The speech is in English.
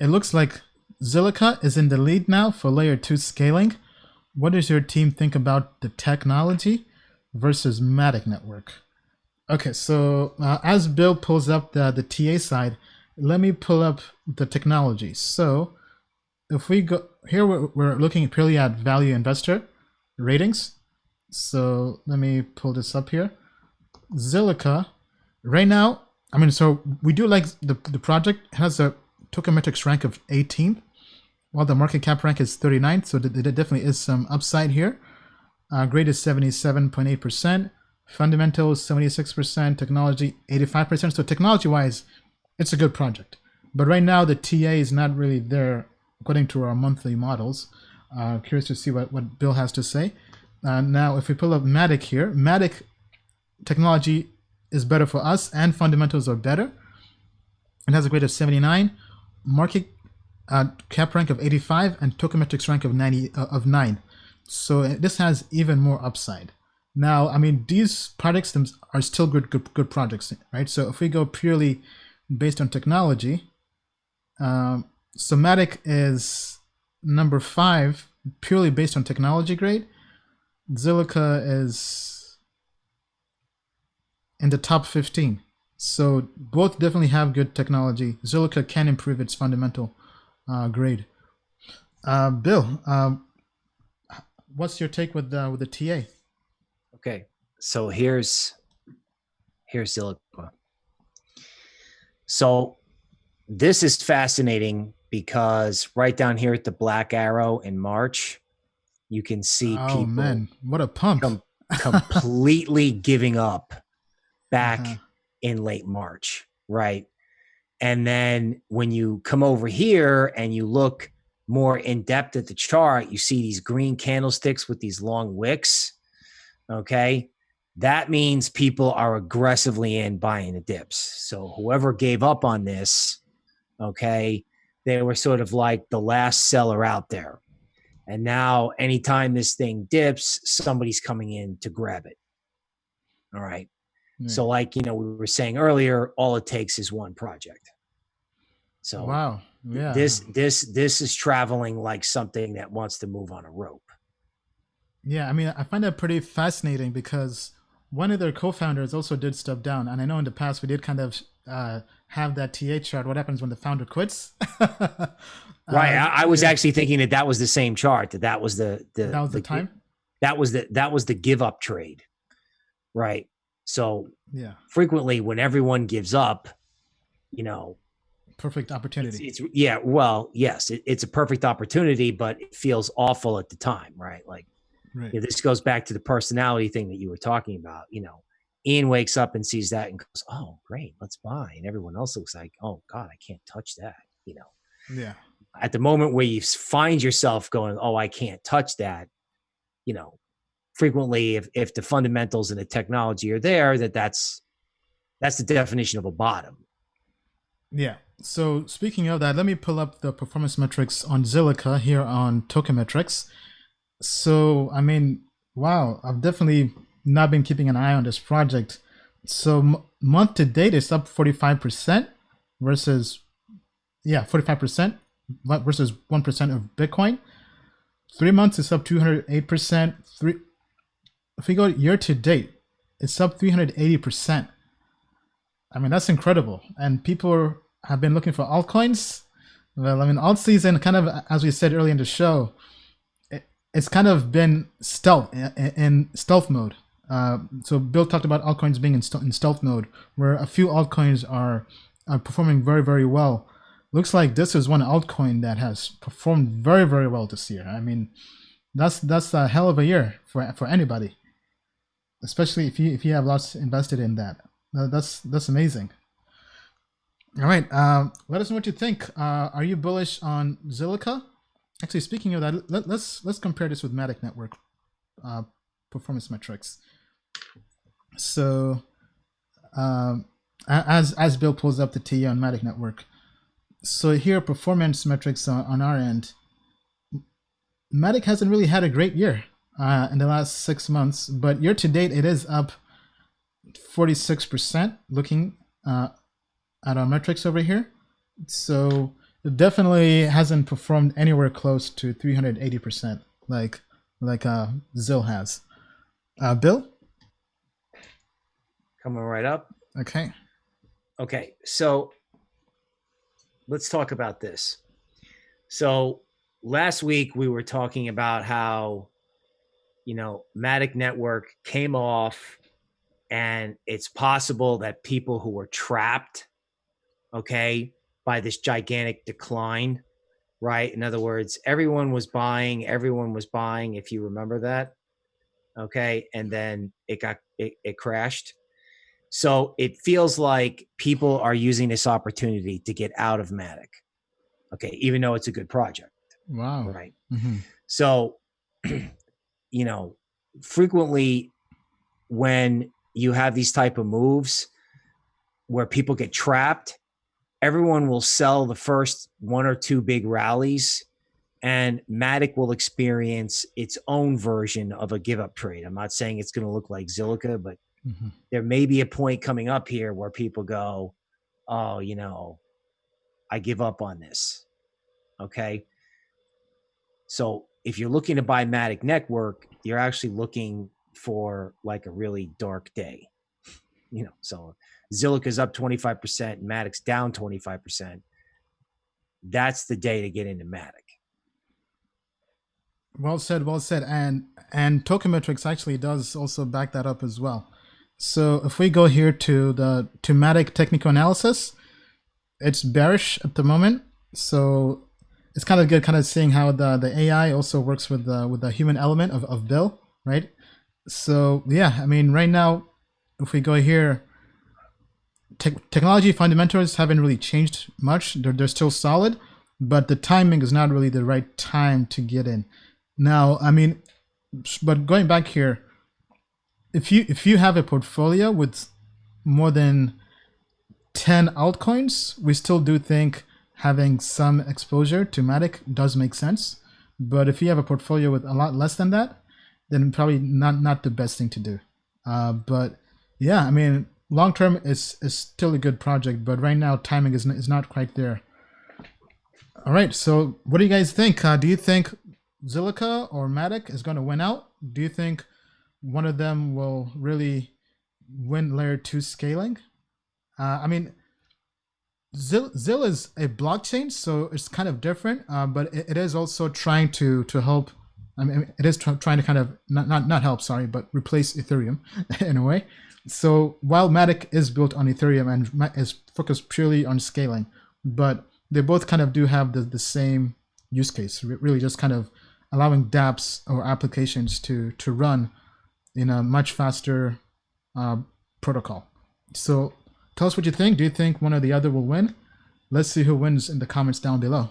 it looks like Zilliqa is in the lead now for layer 2 scaling. What does your team think about the technology versus Matic Network? Okay, so as Bill pulls up the TA side, let me pull up the technology. So if we go here, we're looking purely at value investor ratings. So let me pull this up here. Zilliqa, right now, I mean, so we do like the project has a Token Metrics rank of 18, while the market cap rank is 39. So there definitely is some upside here. Grade is 77.8%. Fundamentals 76%. Technology 85%. So technology-wise, it's a good project. But right now the TA is not really there according to our monthly models. Curious to see what Bill has to say. Now, if we pull up Matic here, Matic technology is better for us and fundamentals are better. It has a grade of 79, market cap rank of 85, and Token Metrics rank of 9. So this has even more upside. Now, I mean, these products are still good projects, right? So if we go purely based on technology, Matic is number 5, purely based on technology grade. Zilliqa is in the top 15. So both definitely have good technology. Zilliqa can improve its fundamental grade. Bill, what's your take with the TA? Okay, so here's Zilliqa. So this is fascinating because right down here at the black arrow in March, you can see people. Man, what a pump! Completely giving up back in late March, right? And then when you come over here and you look more in depth at the chart, you see these green candlesticks with these long wicks. Okay, that means people are aggressively in buying the dips. So whoever gave up on this, okay, they were sort of like the last seller out there. And now anytime this thing dips, somebody's coming in to grab it. All right. So like, we were saying earlier, all it takes is one project. So wow. Yeah. This is traveling like something that wants to move on a rope. Yeah, I mean, I find that pretty fascinating because one of their co-founders also did step down. And I know in the past we did kind of have that TA chart. What happens when the founder quits? Right. I was actually thinking that was the same chart. That was the time. That was the give up trade. Right. So yeah, frequently when everyone gives up, perfect opportunity. Yes, it's a perfect opportunity, but it feels awful at the time. Right. Like, this goes back to the personality thing that you were talking about. Ian wakes up and sees that and goes, "Oh, great, let's buy." And everyone else looks like, "Oh God, I can't touch that." Yeah. At the moment where you find yourself going, "Oh, I can't touch that," frequently if the fundamentals and the technology are there, that's the definition of a bottom. Yeah. So speaking of that, let me pull up the performance metrics on Zilliqa here on Token Metrics. So, I mean, wow, I've definitely not been keeping an eye on this project. So month to date, it's up 45% versus, 45% versus 1% of Bitcoin. 3 months, it's up 208%. If we go year to date, it's up 380%. I mean, that's incredible. And people have been looking for altcoins. Well, I mean, alt season, kind of, as we said earlier in the show, it's kind of been in stealth mode. So Bill talked about altcoins being in stealth mode, where a few altcoins are performing very, very well. Looks like this is one altcoin that has performed very, very well this year. I mean, that's a hell of a year for anybody, especially if you have lots invested in that. That's amazing. All right, let us know what you think. Are you bullish on Zilliqa? Actually, speaking of that, let's compare this with Matic Network performance metrics. So, as Bill pulls up the TA on Matic Network, so here performance metrics on our end, Matic hasn't really had a great year in the last 6 months, but year to date it is up 46%. Looking at our metrics over here, so it definitely hasn't performed anywhere close to 380%, like Zill has. Bill? Coming right up. Okay. Okay, so let's talk about this. So last week we were talking about how, Matic Network came off, and it's possible that people who were trapped, okay, by this gigantic decline, right? In other words, everyone was buying, if you remember that, okay, and then it crashed. So it feels like people are using this opportunity to get out of Matic, okay, even though it's a good project. Wow. Right. Mm-hmm. So, frequently when you have these type of moves where people get trapped, everyone will sell the first one or two big rallies, and Matic will experience its own version of a give up trade. I'm not saying it's going to look like Zilliqa, but there may be a point coming up here where people go, oh, I give up on this. Okay. So if you're looking to buy Matic Network, you're actually looking for like a really dark day. So Zilliqa's up 25%, Matic's down 25%. That's the day to get into Matic. Well said, well said. And Token Metrics actually does also back that up as well. So if we go here to the Matic technical analysis, it's bearish at the moment. So it's kind of good kind of seeing how the AI also works with the human element of Bill, right? So yeah, I mean, right now, if we go here, technology fundamentals haven't really changed much. They're still solid, but the timing is not really the right time to get in. Now, I mean, but going back here, if you have a portfolio with more than 10 altcoins, we still do think having some exposure to Matic does make sense. But if you have a portfolio with a lot less than that, then probably not the best thing to do. But yeah, I mean, long term is still a good project, but right now timing is not quite there. All right, so what do you guys think? Do you think Zilliqa or Matic is going to win out? Do you think one of them will really win layer 2 scaling? I mean, Zill is a blockchain, so it's kind of different, but it is also trying to help. I mean, it is trying to kind of not help, sorry, but replace Ethereum in a way. So while Matic is built on Ethereum and is focused purely on scaling, but they both kind of do have the same use case, really just kind of allowing dApps or applications to run in a much faster protocol. So tell us what you think. Do you think one or the other will win? Let's see who wins in the comments down below.